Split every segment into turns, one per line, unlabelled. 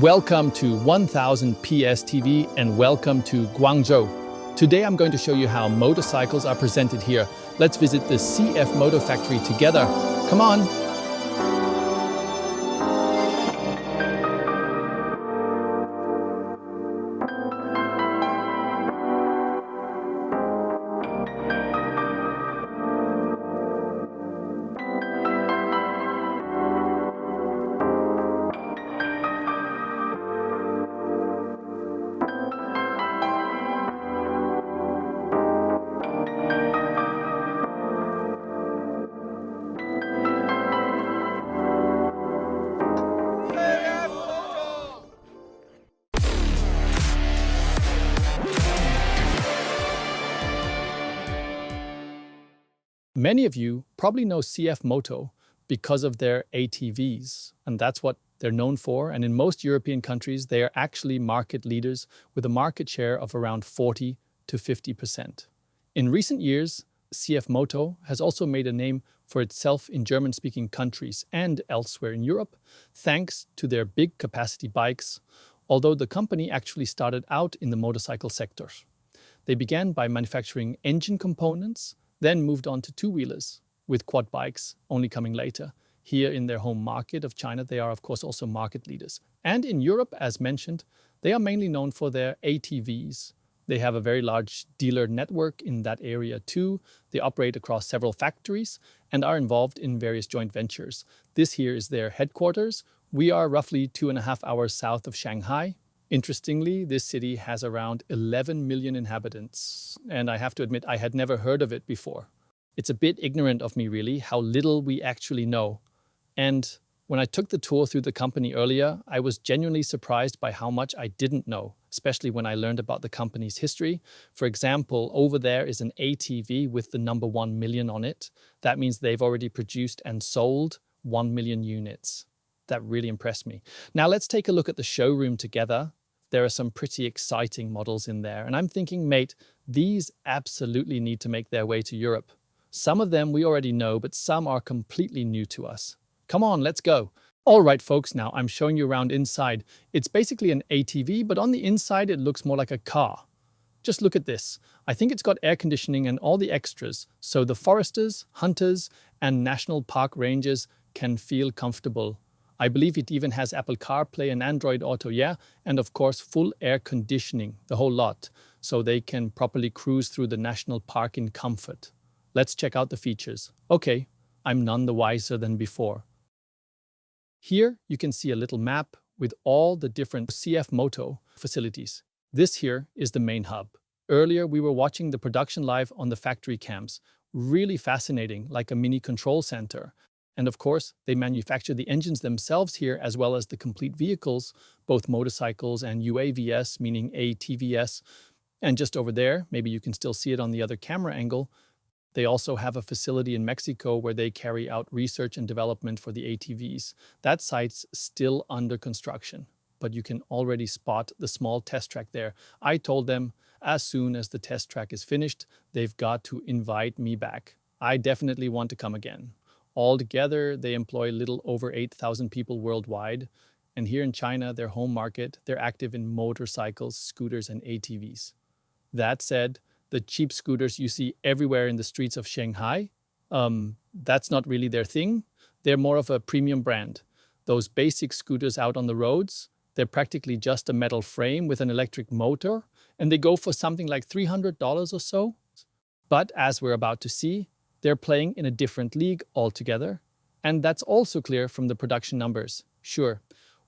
Welcome to 1000 PS TV and welcome to Guangzhou. Today I'm going to show you how motorcycles are presented here. Let's visit the CF Moto factory together. Come on! Many of you probably know CF Moto because of their ATVs, and that's what they're known for. And in most European countries, they are actually market leaders with a market share of around 40 to 50%. In recent years, CF Moto has also made a name for itself in German-speaking countries and elsewhere in Europe, thanks to their big capacity bikes, although the company actually started out in the motorcycle sector. They began by manufacturing engine components, then moved on to two-wheelers, with quad bikes only coming later. Here in their home market of China, they are of course also market leaders. And in Europe, as mentioned, they are mainly known for their ATVs. They have a very large dealer network in that area too. They operate across several factories and are involved in various joint ventures. This here is their headquarters. We are roughly 2.5 hours south of Shanghai. Interestingly, this city has around 11 million inhabitants, and I have to admit I had never heard of it before. It's a bit ignorant of me really, how little we actually know. And when I took the tour through the company earlier, I was genuinely surprised by how much I didn't know, especially when I learned about the company's history. For example, over there is an ATV with the number 1 million on it. That means they've already produced and sold 1 million units. That really impressed me. Now let's take a look at the showroom together. There are some pretty exciting models in there. And I'm thinking, mate, these absolutely need to make their way to Europe. Some of them we already know, but some are completely new to us. Come on, let's go. All right, folks, now I'm showing you around inside. It's basically an ATV, but on the inside it looks more like a car. Just look at this. I think it's got air conditioning and all the extras, so the foresters, hunters, and national park rangers can feel comfortable. I believe it even has Apple CarPlay and Android Auto, yeah? And of course, full air conditioning, the whole lot, so they can properly cruise through the national park in comfort. Let's check out the features. Okay, I'm none the wiser than before. Here you can see a little map with all the different CF Moto facilities. This here is the main hub. Earlier we were watching the production live on the factory cams. Really fascinating, like a mini control center. And of course, they manufacture the engines themselves here as well as the complete vehicles, both motorcycles and UAVs, meaning ATVs. And just over there, maybe you can still see it on the other camera angle, they also have a facility in Mexico where they carry out research and development for the ATVs. That site's still under construction, but you can already spot the small test track there. I told them as soon as the test track is finished, they've got to invite me back. I definitely want to come again. Altogether, they employ a little over 8,000 people worldwide. And here in China, their home market, they're active in motorcycles, scooters, and ATVs. That said, the cheap scooters you see everywhere in the streets of Shanghai, that's not really their thing. They're more of a premium brand. Those basic scooters out on the roads, they're practically just a metal frame with an electric motor, and they go for something like $300 or so. But as we're about to see, they're playing in a different league altogether, and that's also clear from the production numbers. Sure,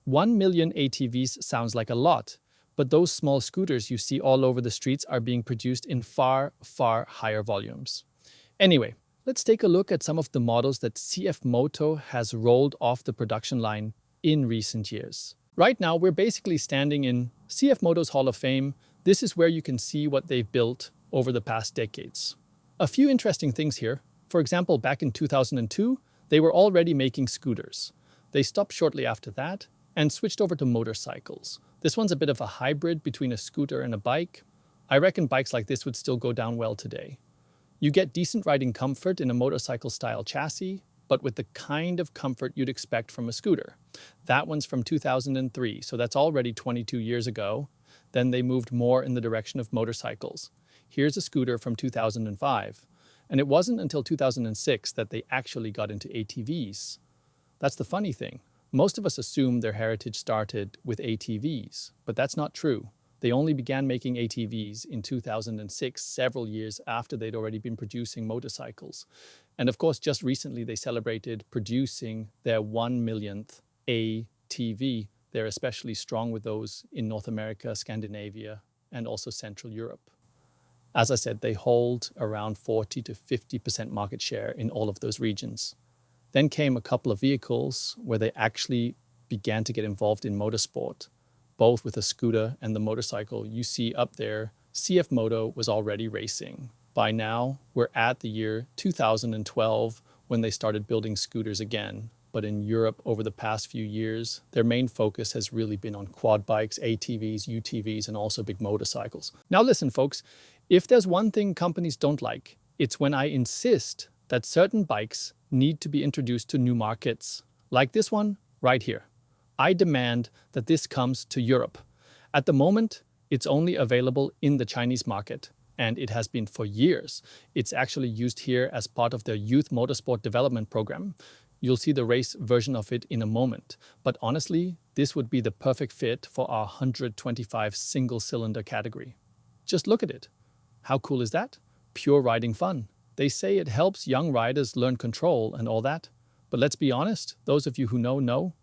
1 million ATVs sounds like a lot, but those small scooters you see all over the streets are being produced in far, far higher volumes. Anyway, let's take a look at some of the models that CF Moto has rolled off the production line in recent years. Right now, we're basically standing in CF Moto's Hall of Fame. This is where you can see what they've built over the past decades. A few interesting things here. For example, back in 2002, they were already making scooters. They stopped shortly after that and switched over to motorcycles. This one's a bit of a hybrid between a scooter and a bike. I reckon bikes like this would still go down well today. You get decent riding comfort in a motorcycle-style chassis. but with the kind of comfort you'd expect from a scooter. That one's from 2003, so that's already 22 years ago. Then they moved more in the direction of motorcycles. Here's a scooter from 2005. And it wasn't until 2006 that they actually got into ATVs. That's the funny thing. Most of us assume their heritage started with ATVs, but that's not true. They only began making ATVs in 2006, several years after they'd already been producing motorcycles. And of course, just recently they celebrated producing their 1 millionth ATV. They're especially strong with those in North America, Scandinavia, and also Central Europe. As I said, they hold around 40 to 50% market share in all of those regions. Then came a couple of vehicles where they actually began to get involved in motorsport, both with the scooter and the motorcycle. You see up there, CF Moto was already racing. By now, we're at the year 2012 when they started building scooters again. But in Europe, over the past few years, their main focus has really been on quad bikes, ATVs, UTVs, and also big motorcycles. Now listen, folks, if there's one thing companies don't like, it's when I insist that certain bikes need to be introduced to new markets, like this one right here. I demand that this comes to Europe. At the moment, it's only available in the Chinese market, and it has been for years. It's actually used here as part of their Youth Motorsport Development Program. You'll see the race version of it in a moment. But honestly, this would be the perfect fit for our 125 single-cylinder category. Just look at it. How cool is that? Pure riding fun. They say it helps young riders learn control and all that. But let's be honest, those of you who know,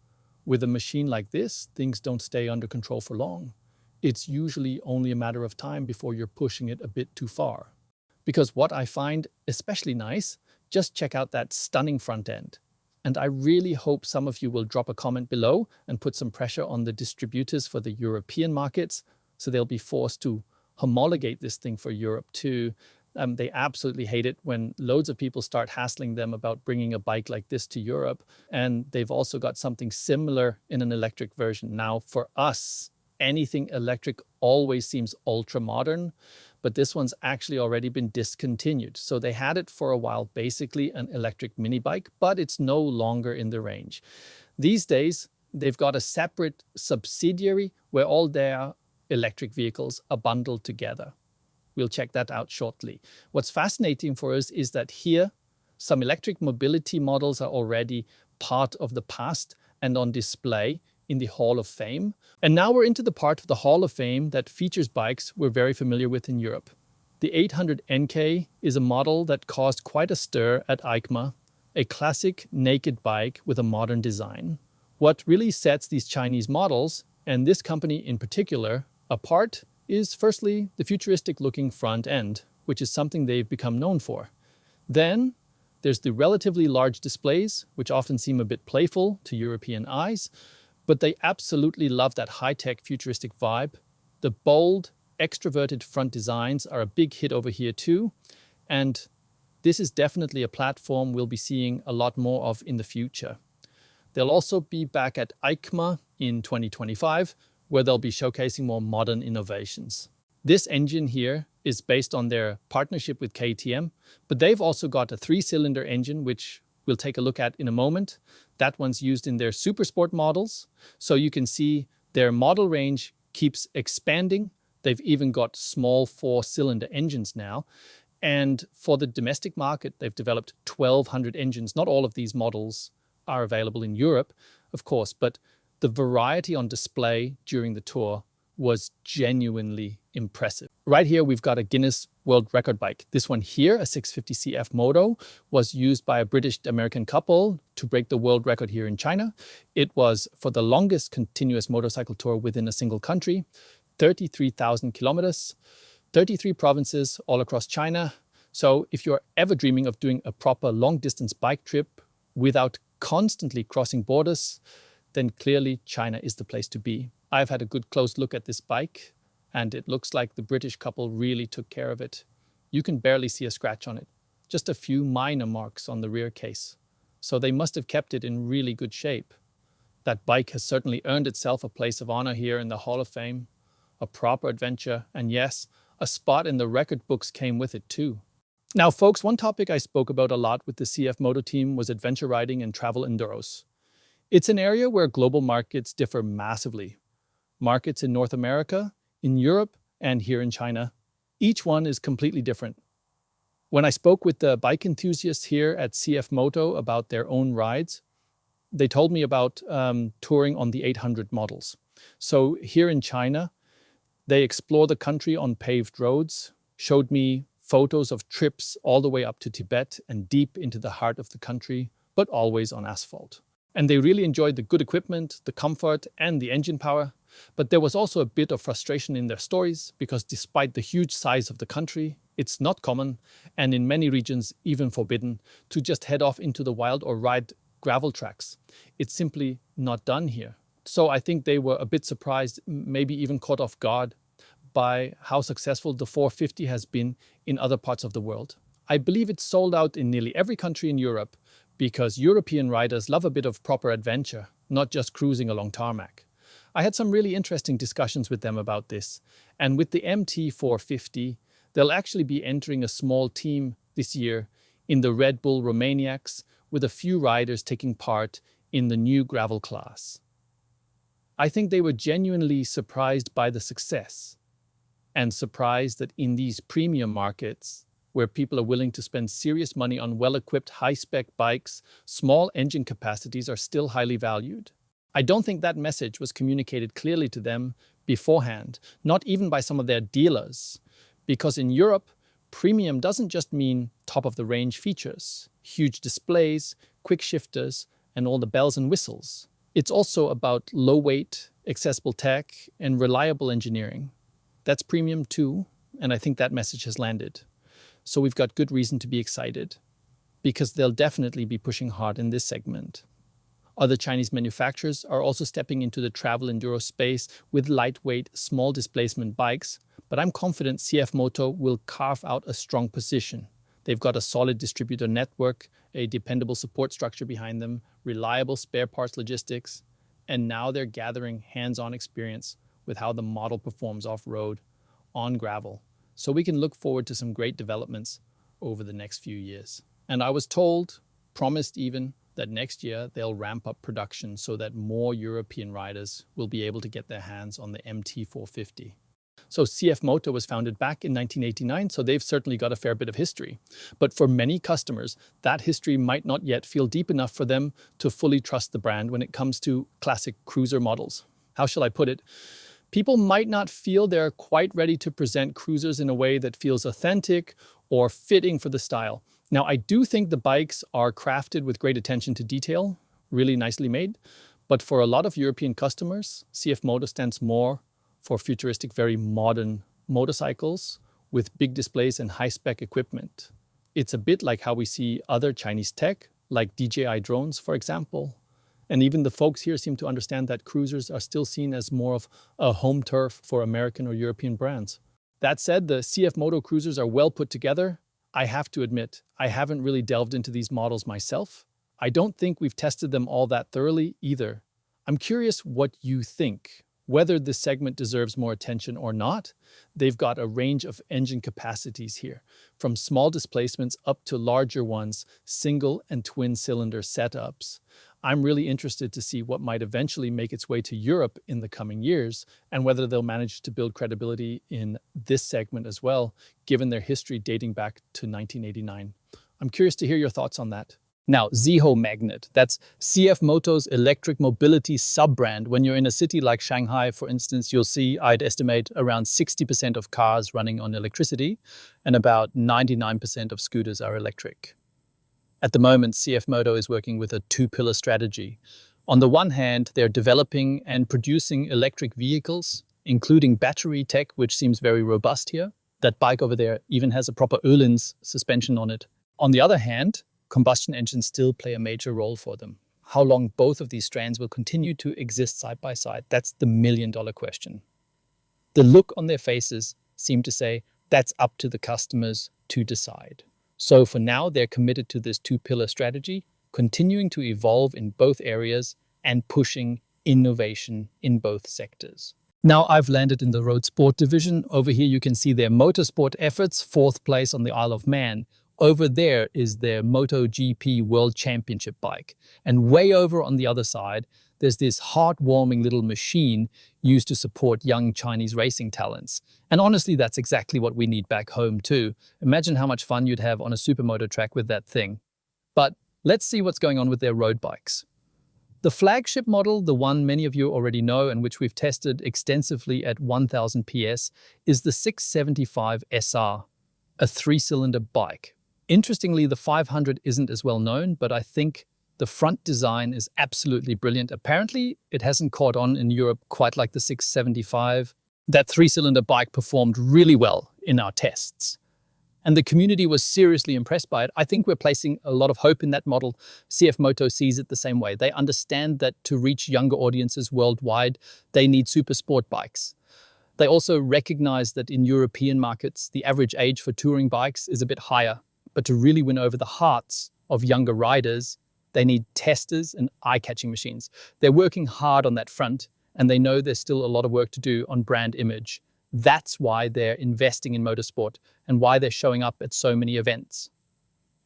with a machine like this, things don't stay under control for long. It's usually only a matter of time before you're pushing it a bit too far. Because what I find especially nice, just check out that stunning front end. And I really hope some of you will drop a comment below and put some pressure on the distributors for the European markets, so they'll be forced to homologate this thing for Europe too. They absolutely hate it when loads of people start hassling them about bringing a bike like this to Europe. And they've also got something similar in an electric version. Now, for us, anything electric always seems ultra modern, but this one's actually already been discontinued. So they had it for a while, basically an electric mini bike, but it's no longer in the range. These days, they've got a separate subsidiary where all their electric vehicles are bundled together. We'll check that out shortly. What's fascinating for us is that here, some electric mobility models are already part of the past and on display in the Hall of Fame. And now we're into the part of the Hall of Fame that features bikes we're very familiar with in Europe. The 800 NK is a model that caused quite a stir at EICMA, a classic naked bike with a modern design. What really sets these Chinese models, and this company in particular, apart is firstly the futuristic-looking front end, which is something they've become known for. Then there's the relatively large displays, which often seem a bit playful to European eyes, but they absolutely love that high-tech futuristic vibe. The bold, extroverted front designs are a big hit over here too, and this is definitely a platform we'll be seeing a lot more of in the future. They'll also be back at EICMA in 2025, where they'll be showcasing more modern innovations. This engine here is based on their partnership with KTM, but they've also got a 3-cylinder engine, which we'll take a look at in a moment. That one's used in their Supersport models. So you can see their model range keeps expanding. They've even got small 4-cylinder engines now. And for the domestic market, they've developed 1,200 engines. Not all of these models are available in Europe, of course, but the variety on display during the tour was genuinely impressive. Right here, we've got a Guinness World Record bike. This one here, a 650 CF Moto, was used by a British-American couple to break the world record here in China. It was for the longest continuous motorcycle tour within a single country, 33,000 kilometers, 33 provinces all across China. So if you're ever dreaming of doing a proper long-distance bike trip without constantly crossing borders, then clearly China is the place to be. I've had a good close look at this bike, and it looks like the British couple really took care of it. You can barely see a scratch on it, just a few minor marks on the rear case. So they must have kept it in really good shape. That bike has certainly earned itself a place of honor here in the Hall of Fame, a proper adventure, and yes, a spot in the record books came with it too. Now, folks, one topic I spoke about a lot with the CF Moto team was adventure riding and travel enduros. It's an area where global markets differ massively. Markets in North America, in Europe, and here in China, each one is completely different. When I spoke with the bike enthusiasts here at CF Moto about their own rides, they told me about touring on the 800 models. So here in China, they explore the country on paved roads, showed me photos of trips all the way up to Tibet and deep into the heart of the country, but always on asphalt. And they really enjoyed the good equipment, the comfort, and the engine power. But there was also a bit of frustration in their stories because despite the huge size of the country, it's not common, and in many regions even forbidden, to just head off into the wild or ride gravel tracks. It's simply not done here. So I think they were a bit surprised, maybe even caught off guard by how successful the 450 has been in other parts of the world. I believe it's sold out in nearly every country in Europe because European riders love a bit of proper adventure, not just cruising along tarmac. I had some really interesting discussions with them about this, and with the MT450, they'll actually be entering a small team this year in the Red Bull Romaniacs, with a few riders taking part in the new gravel class. I think they were genuinely surprised by the success, and surprised that in these premium markets, where people are willing to spend serious money on well-equipped, high-spec bikes, small engine capacities are still highly valued. I don't think that message was communicated clearly to them beforehand, not even by some of their dealers. Because in Europe, premium doesn't just mean top-of-the-range features, huge displays, quick shifters, and all the bells and whistles. It's also about low weight, accessible tech, and reliable engineering. That's premium too, and I think that message has landed. So we've got good reason to be excited, because they'll definitely be pushing hard in this segment. Other Chinese manufacturers are also stepping into the travel enduro space with lightweight, small displacement bikes, but I'm confident CF Moto will carve out a strong position. They've got a solid distributor network, a dependable support structure behind them, reliable spare parts logistics, and now they're gathering hands-on experience with how the model performs off-road, on gravel. So we can look forward to some great developments over the next few years. And I was told, promised even, that next year they'll ramp up production so that more European riders will be able to get their hands on the MT450. So CF Moto was founded back in 1989, so they've certainly got a fair bit of history. But for many customers, that history might not yet feel deep enough for them to fully trust the brand when it comes to classic cruiser models. How shall I put it? People might not feel they're quite ready to present cruisers in a way that feels authentic or fitting for the style. Now, I do think the bikes are crafted with great attention to detail, really nicely made, but for a lot of European customers, CF Moto stands more for futuristic, very modern motorcycles with big displays and high-spec equipment. It's a bit like how we see other Chinese tech, like DJI drones, for example. And even the folks here seem to understand that cruisers are still seen as more of a home turf for American or European brands. That said, the CF Moto cruisers are well put together. I have to admit, I haven't really delved into these models myself. I don't think we've tested them all that thoroughly either. I'm curious what you think, whether this segment deserves more attention or not. They've got a range of engine capacities here, from small displacements up to larger ones, single and twin cylinder setups. I'm really interested to see what might eventually make its way to Europe in the coming years and whether they'll manage to build credibility in this segment as well, given their history dating back to 1989. I'm curious to hear your thoughts on that. Now, Ziho Magnet, that's CF Moto's electric mobility sub-brand. When you're in a city like Shanghai, for instance, you'll see, I'd estimate, around 60% of cars running on electricity and about 99% of scooters are electric. At the moment, CF Moto is working with a two-pillar strategy. On the one hand, they're developing and producing electric vehicles, including battery tech, which seems very robust here. That bike over there even has a proper Öhlins suspension on it. On the other hand, combustion engines still play a major role for them. How long both of these strands will continue to exist side by side, that's the million-dollar question. The look on their faces seem to say that's up to the customers to decide. So for now, they're committed to this two-pillar strategy, continuing to evolve in both areas and pushing innovation in both sectors. Now I've landed in the road sport division. Over here you can see their motorsport efforts, fourth place on the Isle of Man. Over there is their MotoGP World Championship bike. And way over on the other side, there's this heartwarming little machine used to support young Chinese racing talents. And honestly, that's exactly what we need back home too. Imagine how much fun you'd have on a supermoto track with that thing. But let's see what's going on with their road bikes. The flagship model, the one many of you already know and which we've tested extensively at 1000 PS, is the 675 SR, a 3-cylinder bike. Interestingly, the 500 isn't as well known, but I think the front design is absolutely brilliant. Apparently, it hasn't caught on in Europe quite like the 675. That 3-cylinder bike performed really well in our tests. And the community was seriously impressed by it. I think we're placing a lot of hope in that model. CF Moto sees it the same way. They understand that to reach younger audiences worldwide, they need super sport bikes. They also recognize that in European markets, the average age for touring bikes is a bit higher. But to really win over the hearts of younger riders, they need testers and eye-catching machines. They're working hard on that front, and they know there's still a lot of work to do on brand image. That's why they're investing in motorsport and why they're showing up at so many events.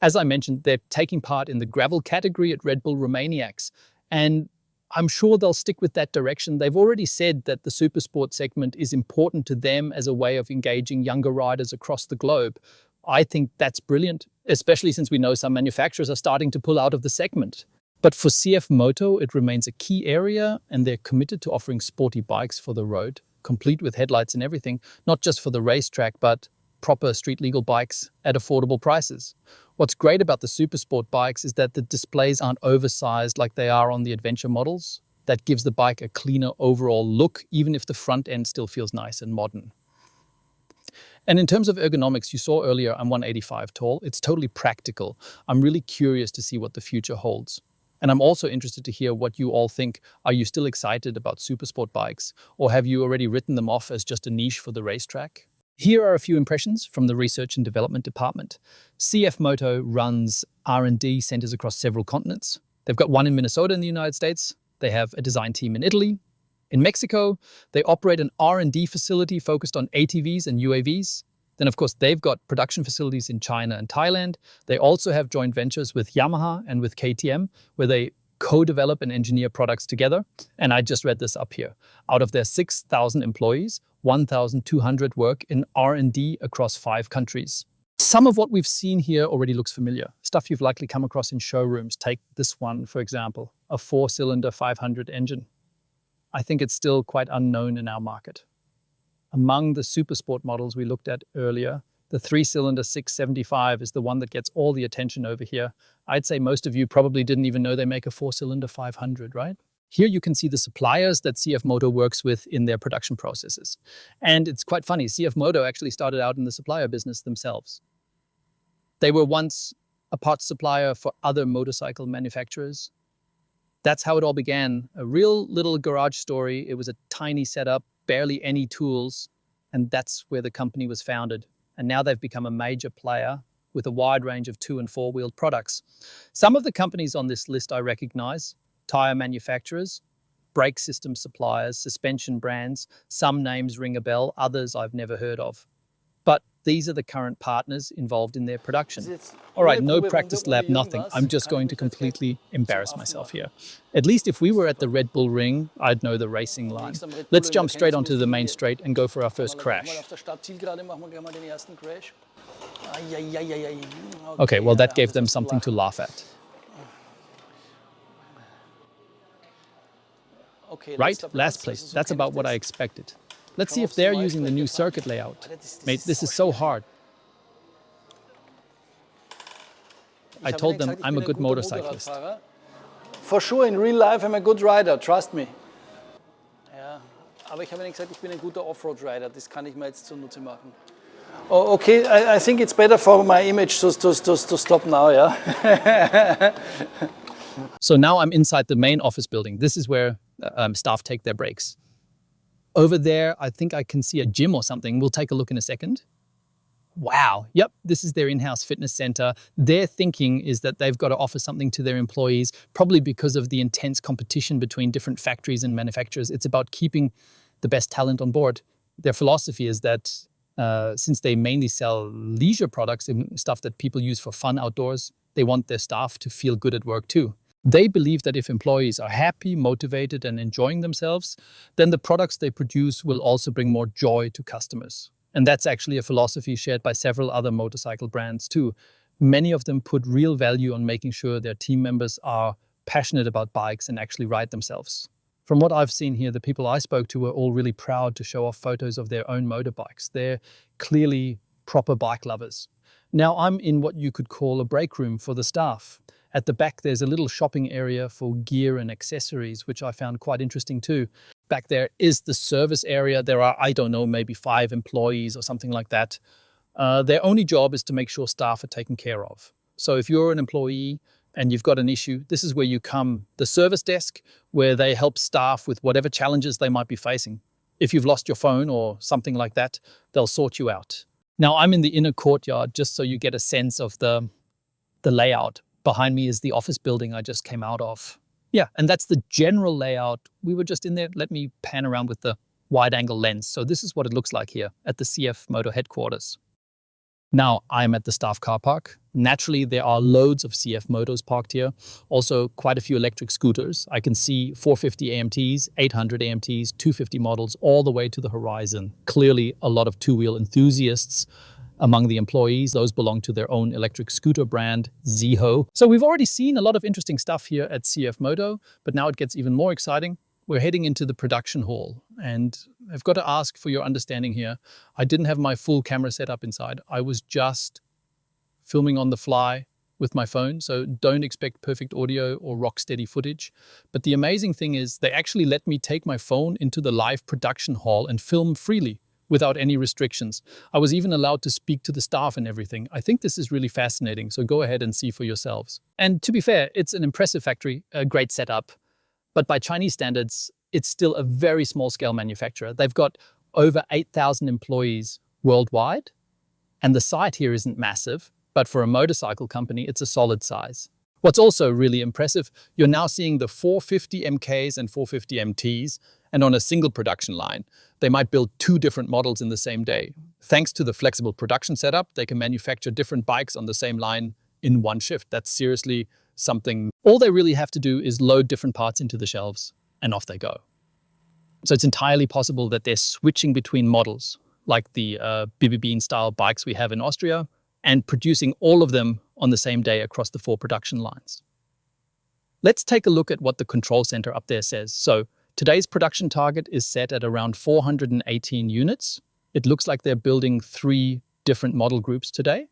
As I mentioned, they're taking part in the gravel category at Red Bull Romaniacs, and I'm sure they'll stick with that direction. They've already said that the supersport segment is important to them as a way of engaging younger riders across the globe. I think that's brilliant, especially since we know some manufacturers are starting to pull out of the segment. But for CF Moto, it remains a key area, and they're committed to offering sporty bikes for the road, complete with headlights and everything, not just for the racetrack, but proper street-legal bikes at affordable prices. What's great about the supersport bikes is that the displays aren't oversized like they are on the adventure models. That gives the bike a cleaner overall look, even if the front end still feels nice and modern. And in terms of ergonomics, you saw earlier I'm 185 tall. It's totally practical. I'm really curious to see what the future holds. And I'm also interested to hear what you all think. Are you still excited about supersport bikes? Or have you already written them off as just a niche for the racetrack? Here are a few impressions from the research and development department. CF Moto runs R&D centers across several continents. They've got one in Minnesota in the United States. They have a design team in Italy. In Mexico, they operate an R&D facility focused on ATVs and UAVs. Then, of course, they've got production facilities in China and Thailand. They also have joint ventures with Yamaha and with KTM, where they co-develop and engineer products together. And I just read this up here. Out of their 6,000 employees, 1,200 work in R&D across 5 countries. Some of what we've seen here already looks familiar. Stuff you've likely come across in showrooms. Take this one, for example, a 4-cylinder 500 engine. I think it's still quite unknown in our market. Among the supersport models we looked at earlier, the 3-cylinder 675 is the one that gets all the attention over here. I'd say most of you probably didn't even know they make a 4-cylinder 500, right? Here you can see the suppliers that CF Moto works with in their production processes. And it's quite funny, CF Moto actually started out in the supplier business themselves. They were once a parts supplier for other motorcycle manufacturers. That's how it all began. A real little garage story. It was a tiny setup, barely any tools, and that's where the company was founded. And now they've become a major player with a wide range of 2- and 4-wheeled products. Some of the companies on this list I recognize: tire manufacturers, brake system suppliers, suspension brands. Some names ring a bell, others I've never heard of. But these are the current partners involved in their production. All right, no practice lab, nothing. I'm just going to completely embarrass myself here. At least if we were at the Red Bull ring, I'd know the racing line. Let's jump straight onto the main straight and go for our first crash. Okay, well, that gave them something to laugh at. Right, last place. That's about what I expected. Let's see if they're using the new circuit layout. Mate, this is so hard. I told them I'm a good motorcyclist.
For sure, in real life, I'm a good rider, trust me. Ja, aber ich habe ihnen gesagt, ich bin ein guter Offroad-Rider. Das kann ich mir jetzt zunutze machen. Oh, okay, I think it's better for my image to stop now, yeah?
So now I'm inside the main office building. This is where staff take their breaks. Over there, I think I can see a gym or something. We'll take a look in a second. Wow. Yep, this is their in-house fitness center. Their thinking is that they've got to offer something to their employees, probably because of the intense competition between different factories and manufacturers. It's about keeping the best talent on board. Their philosophy is that Since they mainly sell leisure products and stuff that people use for fun outdoors, they want their staff to feel good at work too. They believe that if employees are happy, motivated, and enjoying themselves, then the products they produce will also bring more joy to customers. And that's actually a philosophy shared by several other motorcycle brands too. Many of them put real value on making sure their team members are passionate about bikes and actually ride themselves. From what I've seen here, the people I spoke to were all really proud to show off photos of their own motorbikes. They're clearly proper bike lovers. Now I'm in what you could call a break room for the staff. At the back, there's a little shopping area for gear and accessories, which I found quite interesting too. Back there is the service area. There are, I don't know, maybe 5 employees or something like that. Their only job is to make sure staff are taken care of. So if you're an employee and you've got an issue, this is where you come. The service desk, where they help staff with whatever challenges they might be facing. If you've lost your phone or something like that, they'll sort you out. Now I'm in the inner courtyard just so you get a sense of the layout. Behind me is the office building I just came out of. Yeah, and that's the general layout. We were just in there. Let me pan around with the wide-angle lens. So this is what it looks like here at the CF Moto headquarters. Now I'm at the staff car park. Naturally, there are loads of CF Motos parked here. Also, quite a few electric scooters. I can see 450 AMTs, 800 AMTs, 250 models, all the way to the horizon. Clearly, a lot of two-wheel enthusiasts among the employees. Those belong to their own electric scooter brand, Zeho. So we've already seen a lot of interesting stuff here at CF Moto, but now it gets even more exciting. We're heading into the production hall, and I've got to ask for your understanding here. I didn't have my full camera set up inside. I was just filming on the fly with my phone, so don't expect perfect audio or rock steady footage. But the amazing thing is they actually let me take my phone into the live production hall and film freely without any restrictions. I was even allowed to speak to the staff and everything. I think this is really fascinating, so go ahead and see for yourselves. And to be fair, it's an impressive factory, a great setup. But by Chinese standards, it's still a very small-scale manufacturer. They've got over 8,000 employees worldwide, and the site here isn't massive, but for a motorcycle company, it's a solid size. What's also really impressive, you're now seeing the 450 MKs and 450 MTs, and on a single production line. They might build 2 different models in the same day. Thanks to the flexible production setup, they can manufacture different bikes on the same line in one shift. That's seriously something. All they really have to do is load different parts into the shelves, and off they go. So it's entirely possible that they're switching between models, like the Bibi Bean style bikes we have in Austria, and producing all of them on the same day across the 4 production lines. Let's take a look at what the control center up there says. So today's production target is set at around 418 units. It looks like they're building 3 different model groups today.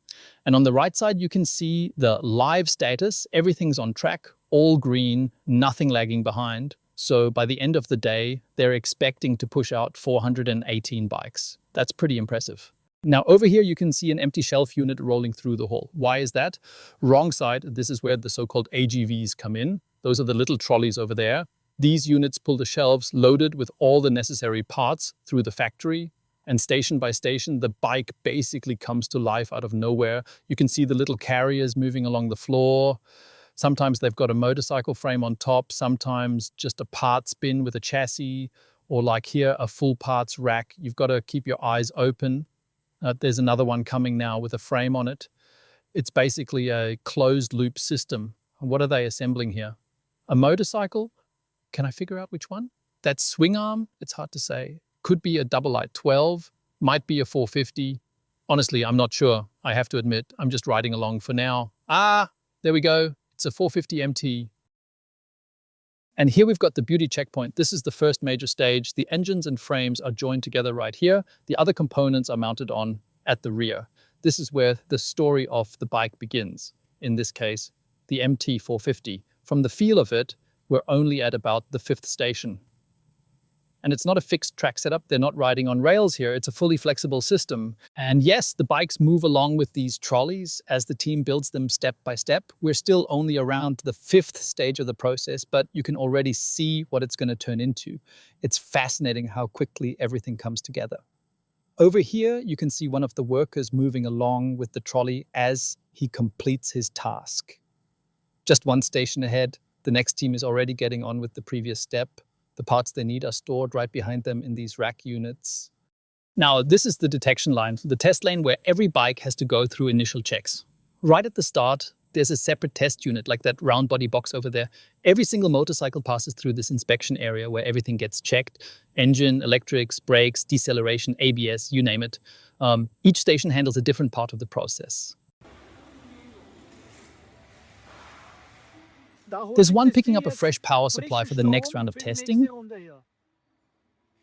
And on the right side, you can see the live status. Everything's on track, all green, nothing lagging behind. So by the end of the day, they're expecting to push out 418 bikes. That's pretty impressive. Now over here, you can see an empty shelf unit rolling through the hall. Why is that? Wrong side, this is where the so-called AGVs come in. Those are the little trolleys over there. These units pull the shelves loaded with all the necessary parts through the factory. And station by station, the bike basically comes to life out of nowhere. You can see the little carriers moving along the floor. Sometimes they've got a motorcycle frame on top, sometimes just a parts bin with a chassis, or like here, a full parts rack. You've got to keep your eyes open. There's another one coming now with a frame on it. It's basically a closed loop system. What are they assembling here? A motorcycle? Can I figure out which one? That swing arm? It's hard to say. Could be a double light 12, might be a 450. Honestly, I'm not sure. I have to admit, I'm just riding along for now. There we go. It's a 450 MT. And here we've got the beauty checkpoint. This is the first major stage. The engines and frames are joined together right here. The other components are mounted on at the rear. This is where the story of the bike begins. In this case, the MT 450. From the feel of it, we're only at about the 5th station. And it's not a fixed track setup. They're not riding on rails here. It's a fully flexible system. And yes, the bikes move along with these trolleys as the team builds them step by step. We're still only around the 5th stage of the process, but you can already see what it's going to turn into. It's fascinating how quickly everything comes together. Over here, you can see one of the workers moving along with the trolley as he completes his task. Just 1 station ahead, the next team is already getting on with the previous step. The parts they need are stored right behind them in these rack units. Now, this is the detection line, the test lane where every bike has to go through initial checks. Right at the start, there's a separate test unit, like that round body box over there. Every single motorcycle passes through this inspection area where everything gets checked. Engine, electrics, brakes, deceleration, ABS, you name it. Each station handles a different part of the process. There's one picking up a fresh power supply for the next round of testing.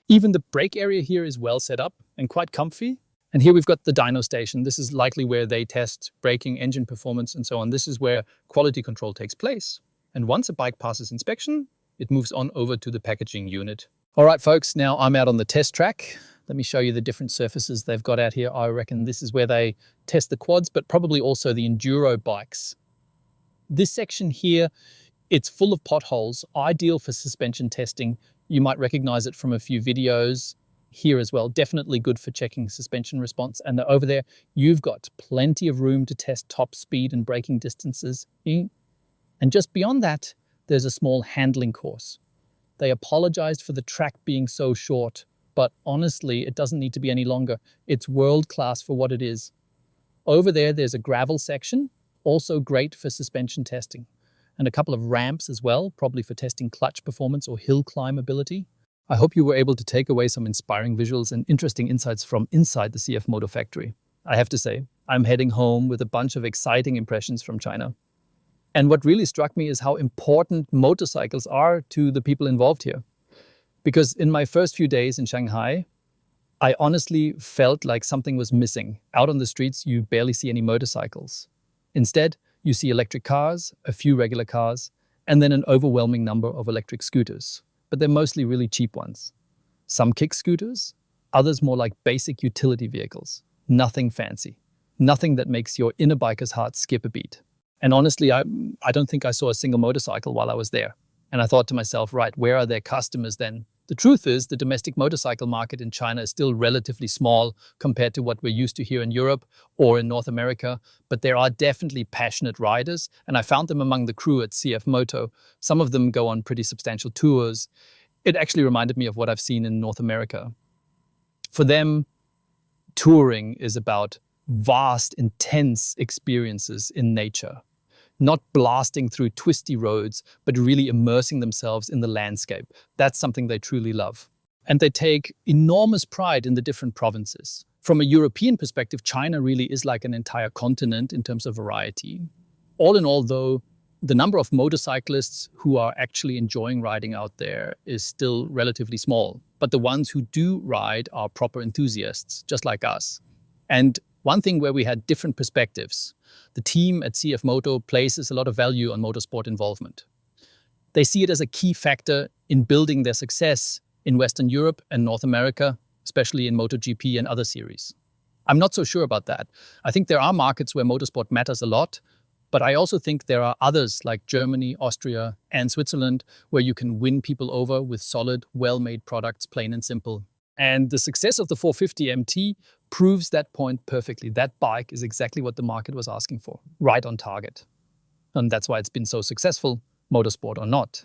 Even the brake area here is well set up and quite comfy. And here we've got the dyno station. This is likely where they test braking, engine performance, and so on. This is where quality control takes place. And once a bike passes inspection, it moves on over to the packaging unit. All right, folks, now I'm out on the test track. Let me show you the different surfaces they've got out here. I reckon this is where they test the quads, but probably also the enduro bikes. This section here, it's full of potholes, ideal for suspension testing. You might recognize it from a few videos here as well. Definitely good for checking suspension response. And over there, you've got plenty of room to test top speed and braking distances. And just beyond that, there's a small handling course. They apologized for the track being so short, but honestly, it doesn't need to be any longer. It's world class for what it is. Over there, there's a gravel section, also great for suspension testing. And a couple of ramps as well, probably for testing clutch performance or hill climb ability. I hope you were able to take away some inspiring visuals and interesting insights from inside the CF Moto factory. I have to say, I'm heading home with a bunch of exciting impressions from China. And what really struck me is how important motorcycles are to the people involved here. Because in my first few days in Shanghai, I honestly felt like something was missing. Out on the streets, you barely see any motorcycles. Instead, you see electric cars, a few regular cars, and then an overwhelming number of electric scooters. But they're mostly really cheap ones. Some kick scooters, others more like basic utility vehicles. Nothing fancy. Nothing that makes your inner biker's heart skip a beat. And honestly, I don't think I saw a single motorcycle while I was there. And I thought to myself, right, where are their customers then? The truth is, the domestic motorcycle market in China is still relatively small compared to what we're used to here in Europe or in North America, but there are definitely passionate riders, and I found them among the crew at CF Moto. Some of them go on pretty substantial tours. It actually reminded me of what I've seen in North America. For them, touring is about vast, intense experiences in nature. Not blasting through twisty roads, but really immersing themselves in the landscape. That's something they truly love. And they take enormous pride in the different provinces. From a European perspective, China really is like an entire continent in terms of variety. All in all, though, the number of motorcyclists who are actually enjoying riding out there is still relatively small. But the ones who do ride are proper enthusiasts, just like us. And one thing where we had different perspectives, the team at CF Moto places a lot of value on motorsport involvement. They see it as a key factor in building their success in Western Europe and North America, especially in MotoGP and other series. I'm not so sure about that. I think there are markets where motorsport matters a lot, but I also think there are others like Germany, Austria, and Switzerland where you can win people over with solid, well-made products, plain and simple. And the success of the 450 MT proves that point perfectly. That bike is exactly what the market was asking for, right on target. And that's why it's been so successful, motorsport or not.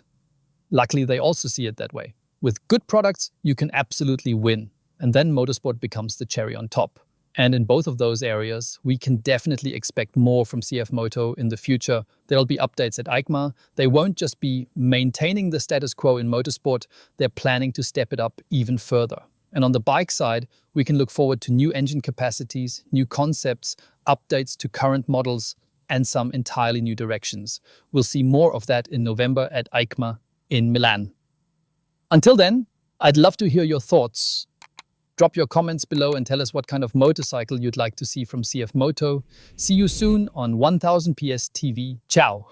Luckily, they also see it that way. With good products, you can absolutely win. And then motorsport becomes the cherry on top. And in both of those areas, we can definitely expect more from CF Moto in the future. There'll be updates at EICMA. They won't just be maintaining the status quo in motorsport, they're planning to step it up even further. And on the bike side, we can look forward to new engine capacities, new concepts, updates to current models, and some entirely new directions. We'll see more of that in November at EICMA in Milan. Until then, I'd love to hear your thoughts. Drop your comments below and tell us what kind of motorcycle you'd like to see from CF Moto. See you soon on 1000 PS TV. Ciao!